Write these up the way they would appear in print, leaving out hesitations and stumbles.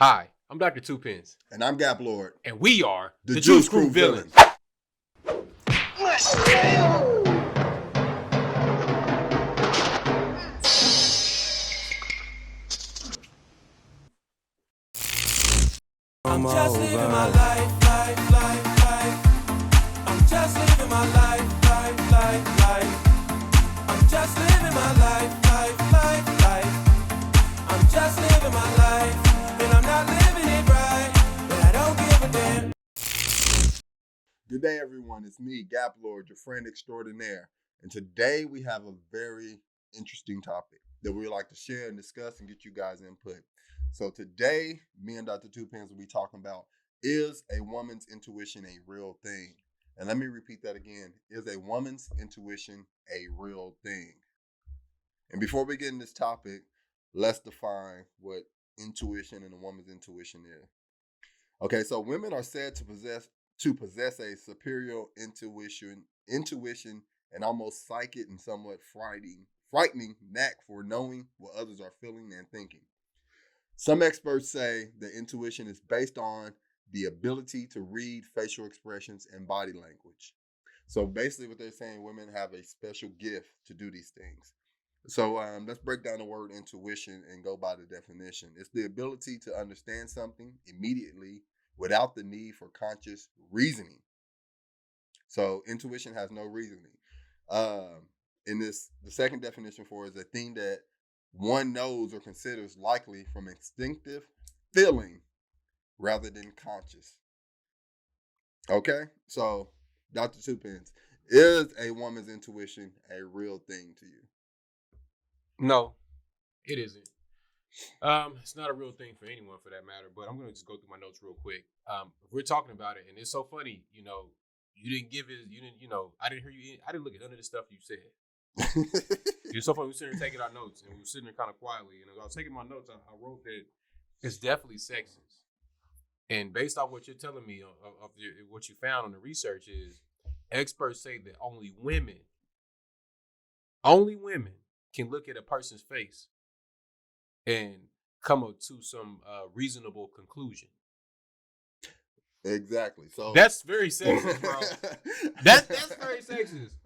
Hi, I'm Dr. Tuepenz, And I'm Gaplord. and we are The Juice Crew Villans. I'm just living my life. I'm just living my life. I'm just living my life. I'm just living my life, and I'm not living it right, but I don't give a damn. Good day, everyone. It's me, Gaplord, your friend extraordinaire. And today we have a very interesting topic that we would like to share and discuss and get you guys input. So today, me and Dr. Tuepenz will be talking about, is a woman's intuition a real thing? And let me repeat that again. Is a woman's intuition a real thing? And before we get in this topic, let's define what intuition and a woman's intuition is. Okay, so women are said to possess a superior intuition and almost psychic and somewhat frightening knack for knowing what others are feeling and thinking. Some experts say that intuition is based on the ability to read facial expressions and body language. So basically what they're saying, women have a special gift to do these things. So let's break down the word intuition and go by the definition. It's the ability to understand something immediately without the need for conscious reasoning. So intuition has no reasoning. The second definition for it is a thing that one knows or considers likely from instinctive feeling rather than conscious. Okay, so Dr. Tuepenz, is a woman's intuition a real thing to you? No, it isn't. It's not a real thing for anyone for that matter, but I'm going to just go through my notes real quick. We're talking about it, and it's so funny, you didn't give it, I didn't hear you, I didn't look at none of the stuff you said. It's so funny, we were sitting there taking our notes, and we were sitting there kind of quietly, and as I was taking my notes, I wrote that it's definitely sexist. And based off what you're telling me of what you found on the research is, experts say that only women can look at a person's face and come up to some reasonable conclusion. Exactly. So that's very sexist, bro. That's very sexist.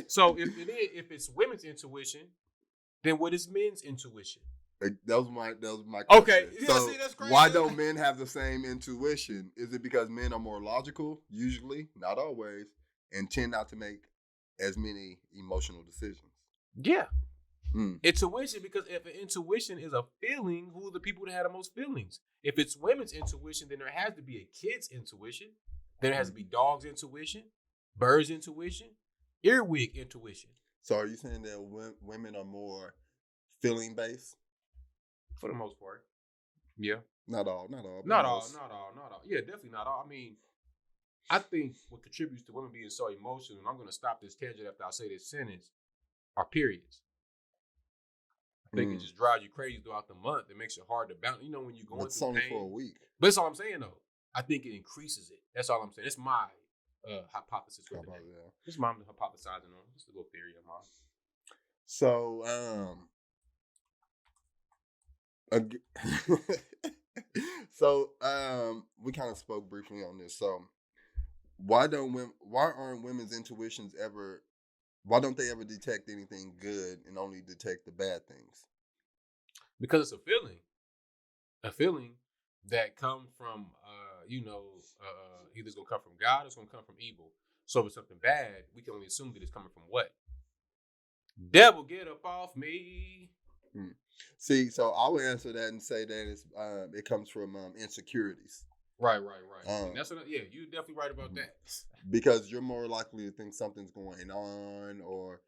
So if it's women's intuition, then what is men's intuition? That was my question. Okay. Yeah, so see, that's crazy. Why don't men have the same intuition? Is it because men are more logical, usually, not always, and tend not to make as many emotional decisions? Yeah. Intuition, because if an intuition is a feeling, who are the people that have the most feelings? If it's women's intuition, then there has to be a kid's intuition. Then there has to be dog's intuition, bird's intuition, earwig intuition. So are you saying that women are more feeling based? For the most part. Yeah. Not all. Yeah, definitely not all. I mean, I think what contributes to women being so emotional, and I'm going to stop this tangent after I say this sentence, are periods. I think it just drives you crazy throughout the month. It makes it hard to balance. You know, when you're going through it's only pain. For a week. But that's all I'm saying, though. I think it increases it. That's all I'm saying. It's my hypothesis. This is my hypothesizing on. Just a little theory of mine. So, we kind of spoke briefly on this. So, why aren't women's intuitions ever? Why don't they ever detect anything good and only detect the bad things? Because it's a feeling that comes from, either it's gonna come from God or it's gonna come from evil. So if it's something bad, we can only assume that it's coming from what? Devil, get up off me. See, so I would answer that and say that it comes from insecurities. Right. That's what. Yeah, you're definitely right about that. Because you're more likely to think something's going on, or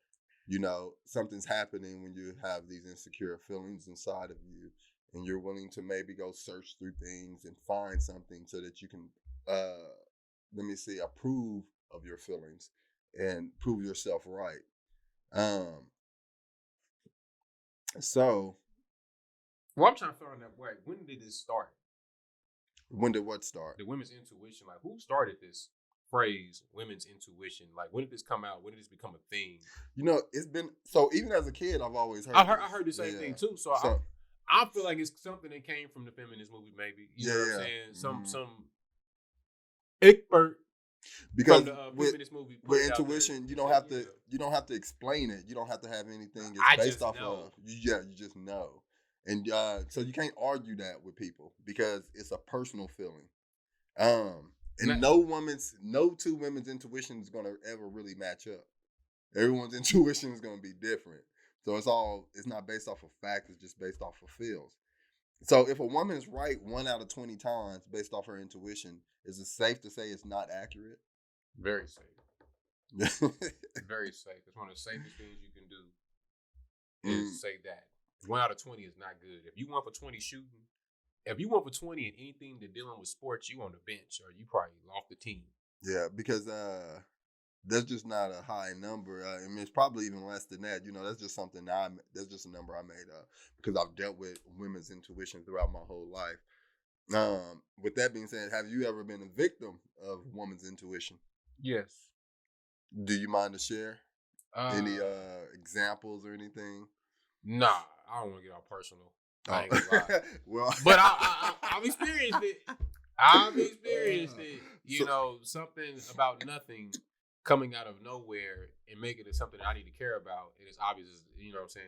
something's happening when you have these insecure feelings inside of you, and you're willing to maybe go search through things and find something so that you can, approve of your feelings and prove yourself right. So, well, I'm trying to find out when did this start? When did what start? The women's intuition. Like, who started this phrase, women's intuition? Like, when did this come out? When did this become a thing? It's been, so even as a kid, I've always heard I heard the same thing too. So I feel like it's something that came from the feminist movie, maybe. You know what I'm saying? Some expert Because from the with feminist movie put with it out there. intuition, you don't have to explain it. You don't have to have anything it's I based just off know. of. You just know. And so you can't argue that with people because it's a personal feeling. And no two women's intuition is gonna ever really match up. Everyone's intuition is gonna be different. So it's not based off of fact, it's just based off of feels. So if a woman is right 1 out of 20 times based off her intuition, is it safe to say it's not accurate? Very safe. Very safe. It's one of the safest things you can do is say that. 1 out of 20 is not good. If you 1 for 20 shooting, if you 1 for 20 in anything that dealing with sports, you on the bench or you probably off the team. Yeah, because that's just not a high number. I mean, it's probably even less than that. You know, that's just something that's just a number I made up because I've dealt with women's intuition throughout my whole life. With that being said, have you ever been a victim of woman's intuition? Yes. Do you mind to share any examples or anything? Nah, I don't want to get all personal. I ain't gonna lie. Well, but I've experienced it. I've experienced it. You know, something about nothing coming out of nowhere and making it something I need to care about. And it's obvious, you know what I'm saying?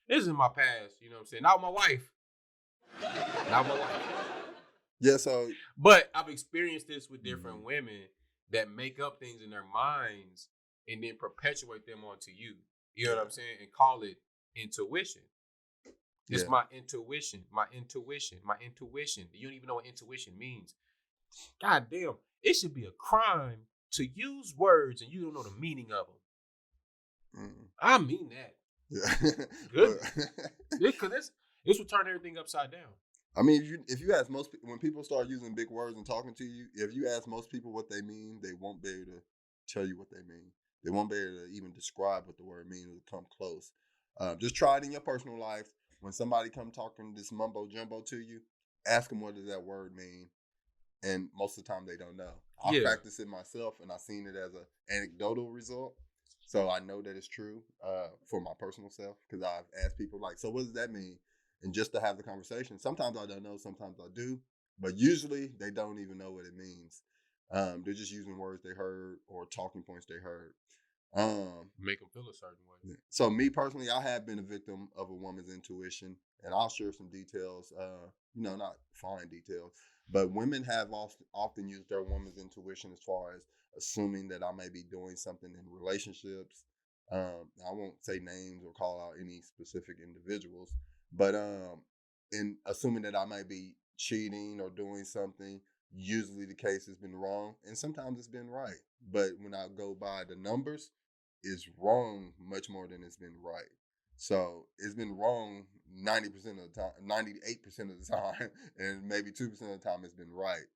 This is in my past, you know what I'm saying? Not my wife. Not my wife. Yeah, so. But I've experienced this with different women that make up things in their minds and then perpetuate them onto you. You know what I'm saying? And call it intuition. It's my intuition, my intuition, my intuition. You don't even know what intuition means. God damn, it should be a crime to use words and you don't know the meaning of them. I mean that. Yeah. Good. Because this will turn everything upside down. I mean, if you ask most people, when people start using big words and talking to you, if you ask most people what they mean, they won't be able to tell you what they mean. They won't be able to even describe what the word means or come close. Just try it in your personal life. When somebody come talking this mumbo jumbo to you, ask them what does that word mean, and most of the time they don't know. I practice it myself, and I've seen it as an anecdotal result, so I know that it's true for my personal self because I've asked people like, "So what does that mean?" And just to have the conversation. Sometimes I don't know, sometimes I do, but usually they don't even know what it means. They're just using words they heard or talking points they heard. Make them feel a certain way. So me personally, I have been a victim of a woman's intuition, and I'll share some details. Not fine details, but women have often used their woman's intuition as far as assuming that I may be doing something in relationships. I won't say names or call out any specific individuals, but in assuming that I might be cheating or doing something. Usually the case has been wrong, and sometimes it's been right. But when I go by the numbers, is wrong much more than it's been right. So it's been wrong 90% of the time, 98% of the time, and maybe 2% of the time it's been right.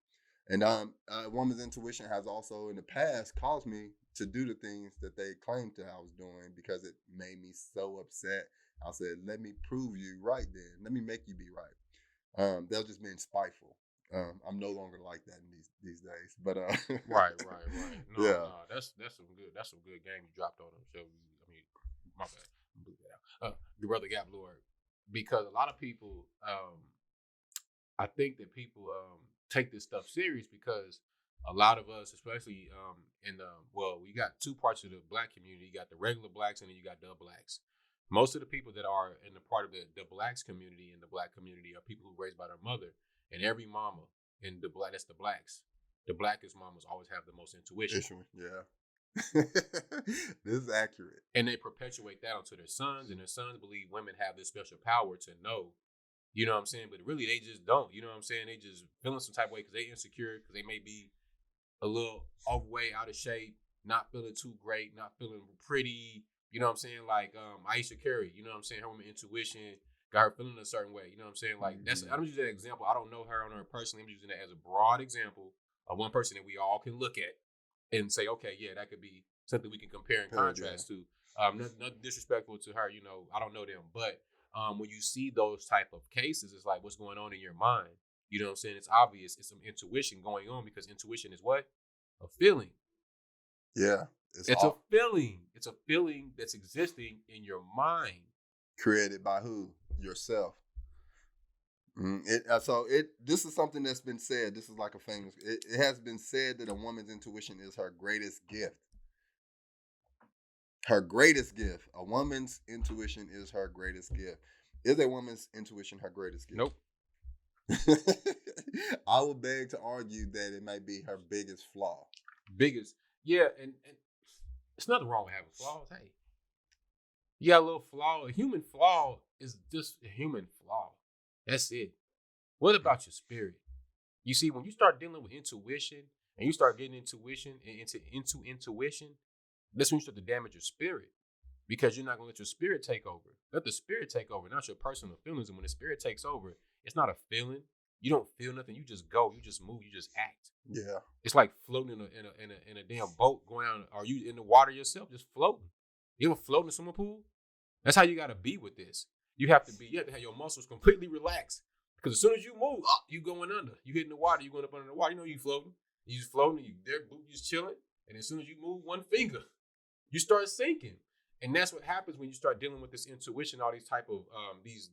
And a woman's intuition has also in the past caused me to do the things that they claimed that I was doing because it made me so upset. I said, let me prove you right then. Let me make you be right. They're just being spiteful. I'm no longer like that in these days, but right. No, that's some good game you dropped on them. So I mean, my bad. Blew that out. Your brother Gaplord, because a lot of people, I think that people take this stuff serious because a lot of us, especially you got two parts of the black community. You got the regular blacks and then you got the blacks. Most of the people that are in the part of the blacks community and the black community are people who were raised by their mother. And every mama in that's the blacks. The blackest mamas always have the most intuition. Yeah. This is accurate. And they perpetuate that onto their sons, and their sons believe women have this special power to know. You know what I'm saying? But really, they just don't. You know what I'm saying? They just feeling some type of way because they insecure, because they may be a little overweight, out of shape, not feeling too great, not feeling pretty. You know what I'm saying? Like Aisha Curry, you know what I'm saying? Her woman intuition got her feeling a certain way. You know what I'm saying? Like I'm using that example. I don't know her personally. I'm using that as a broad example of one person that we all can look at and say, okay, yeah, that could be something we can compare and contrast to. Not disrespectful to her, you know, I don't know them. But when you see those type of cases, it's like, what's going on in your mind? You know what I'm saying? It's obvious. It's some intuition going on because intuition is what? A feeling. Yeah. It's a feeling. It's a feeling that's existing in your mind. Created by who? Yourself. This is something that's been said. This is like a famous. It has been said that a woman's intuition is her greatest gift. Her greatest gift. A woman's intuition is her greatest gift. Is a woman's intuition her greatest gift? Nope. I would beg to argue that it might be her biggest flaw. Yeah, and it's nothing wrong with having flaws. Hey, you got a little flaw. A human flaw is just a human flaw. That's it. What about your spirit? You see, when you start dealing with intuition and you start getting intuition and into intuition, that's when you start to damage your spirit, because you're not going to let your spirit take over. Let the spirit take over, not your personal feelings. And when the spirit takes over, it's not a feeling. You don't feel nothing. You just go. You just move. You just act. Yeah. It's like floating in a damn boat going out. Are you in the water yourself, just floating? You ever float in a swimming pool? That's how you got to be with this. You have to have your muscles completely relaxed, because as soon as you move, you going under. You get in the water. You going up under the water. You know you floating. You just floating. You there, you just chilling. And as soon as you move one finger, you start sinking. And that's what happens when you start dealing with this intuition, all these type of these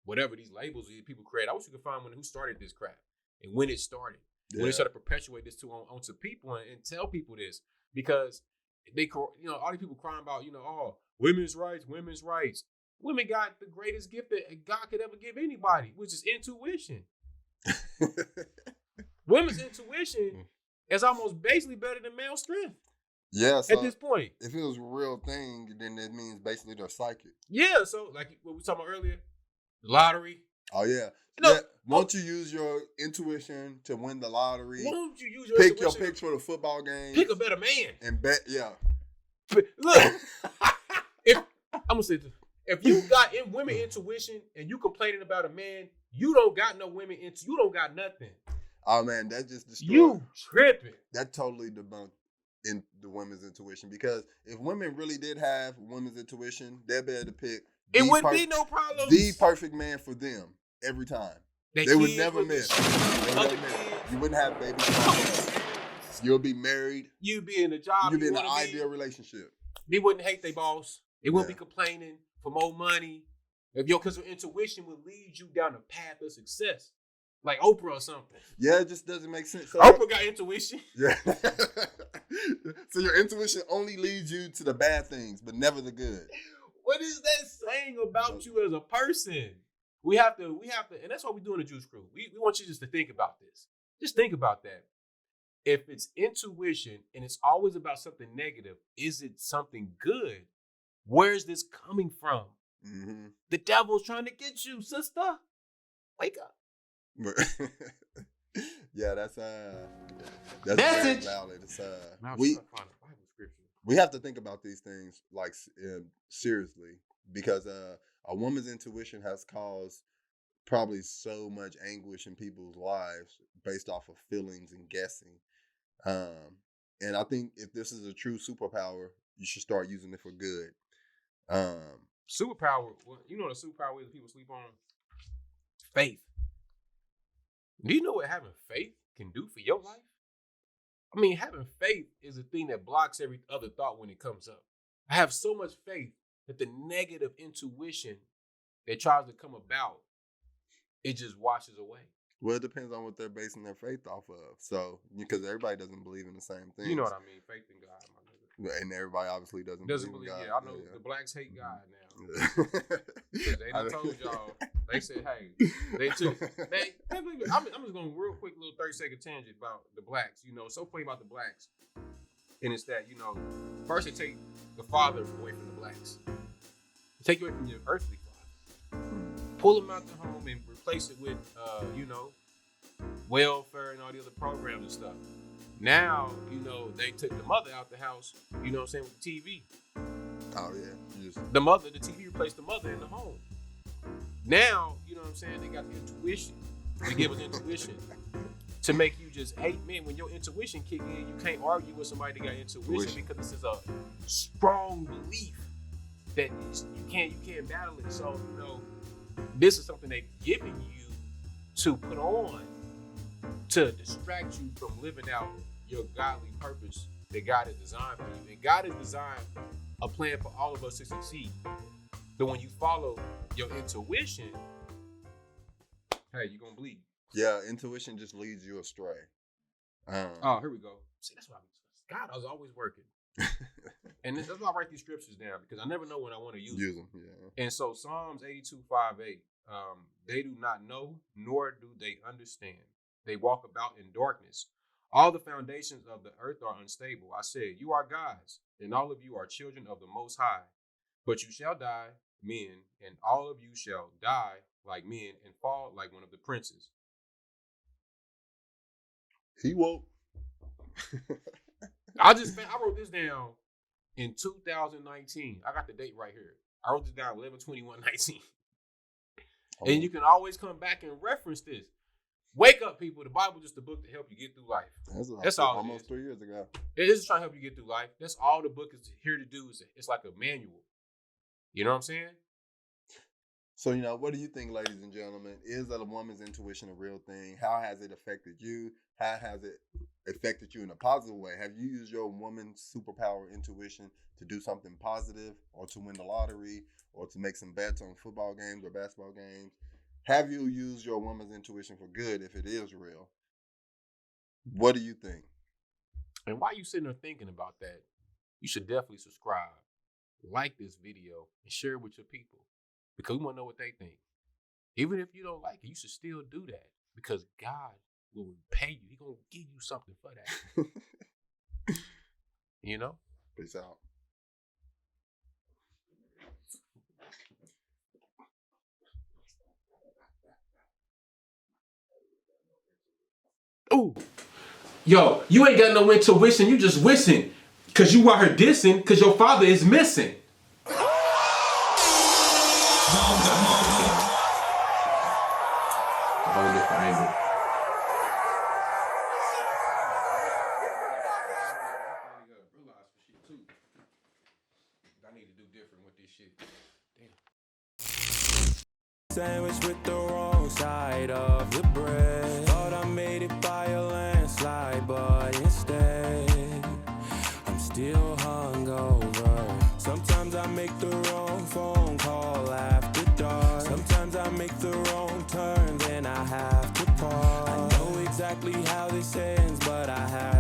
whatever these labels that people create. I wish you could find who started this crap and when it started. Yeah. When they started to perpetuate this onto people and tell people this, because they, all these people crying about, oh, women's rights. Women got the greatest gift that God could ever give anybody, which is intuition. Women's intuition is almost basically better than male strength. Yeah, so at this point, if it was a real thing, then it means basically they're psychic. Yeah, so like what we were talking about earlier, the lottery. Oh yeah, Won't you use your intuition to win the lottery? Won't you use your pick your picks for the football game? Pick a better man and bet. Yeah. Look, I'm gonna say this. If you got women intuition and you complaining about a man, you don't got no women you don't got nothing. Oh man, that just destroyed. You tripping. That totally debunked in the women's intuition, because if women really did have women's intuition, they'd be able to pick. It wouldn't be no problem. The perfect man for them every time. They would never miss. You wouldn't have babies. You'll be married. You'd be in a job. You'd be in an ideal relationship. They wouldn't hate their boss. They wouldn't be complaining for more money. Because your intuition would lead you down a path of success. Like Oprah or something. Yeah, it just doesn't make sense. So Oprah got intuition. Yeah. So your intuition only leads you to the bad things, but never the good. What is that saying about you as a person? We have to, and that's what we do in the Juice Crew. We want you just to think about this. Just think about that. If it's intuition and it's always about something negative, is it something good? Where is this coming from? Mm-hmm. The devil's trying to get you, sister. Wake up. Yeah, that's Message. valid. It's we have to think about these things like seriously, because a woman's intuition has caused probably so much anguish in people's lives based off of feelings and guessing. And I think if this is a true superpower, you should start using it for good. Superpower, you know what a superpower is that people sleep on? Faith. Do you know what having faith can do for your life? I mean, having faith is a thing that blocks every other thought when it comes up. I have so much faith that the negative intuition that tries to come about, it just washes away. Well, it depends on what they're basing their faith off of. So, because everybody doesn't believe in the same thing. You know what I mean? Faith in God, my nigga. And everybody obviously doesn't believe in God. Yeah, I know the blacks hate God now. Because they done told y'all. They said, hey, I'm just going real quick, little 30-second tangent about the blacks. So funny about the blacks. And it's that, first they take the father away from the blacks. They take you away from your earthly father. Pull them out the home and replace it with, welfare and all the other programs and stuff. Now, they took the mother out the house, with the TV. Oh, yeah. The TV replaced the mother in the home. Now, they got the intuition. They give us intuition to make you just hate men. When your intuition kick in, you can't argue with somebody that got intuition because this is a strong belief that you can't battle it. So, this is something they've given you to put on to distract you from living out your godly purpose that God has designed for you. And God has designed a plan for all of us to succeed. But when you follow your intuition, hey, you gonna bleed. Yeah, intuition just leads you astray. Oh, here we go. See, that's why God, I was always working. And that's why I write these scriptures down, because I never know when I want to use them. Yeah. And so Psalms 82:5-8, they do not know, nor do they understand. They walk about in darkness. All the foundations of the earth are unstable. I said, you are gods, and all of you are children of the Most High. But you shall die, men, and all of you shall die like men and fall like one of the princes. He woke. I wrote this down in 2019. I got the date right here. I wrote this down 11/21/19. And you can always come back and reference this. Wake up, people. The Bible is just a book to help you get through life. That's all. Almost 3 years ago. It is trying to help you get through life. That's all the book is here to do. It's like a manual. You know what I'm saying? So, what do you think, ladies and gentlemen? Is a woman's intuition a real thing? How has it affected you? How has it affected you in a positive way? Have you used your woman's superpower intuition to do something positive, or to win the lottery, or to make some bets on football games or basketball games? Have you used your woman's intuition for good if it is real? What do you think? And while you sitting there thinking about that, you should definitely subscribe, like this video, and share it with your people, because we want to know what they think. Even if you don't like it, you should still do that, because God will repay you. He's going to give you something for that. Peace out. Ooh. Yo, you ain't got no intuition. You just wishing, because you want her dissing, because your father is missing. Whole different angle. I need to do different with this shit. Damn. Sandwich with the wrong side of the bread. Thought I made it by a landslide, but instead I'm still hungover. Sometimes I make the wrong phone call after dark. Sometimes I make the wrong turn, then I have to pause. I know exactly how this ends, but I have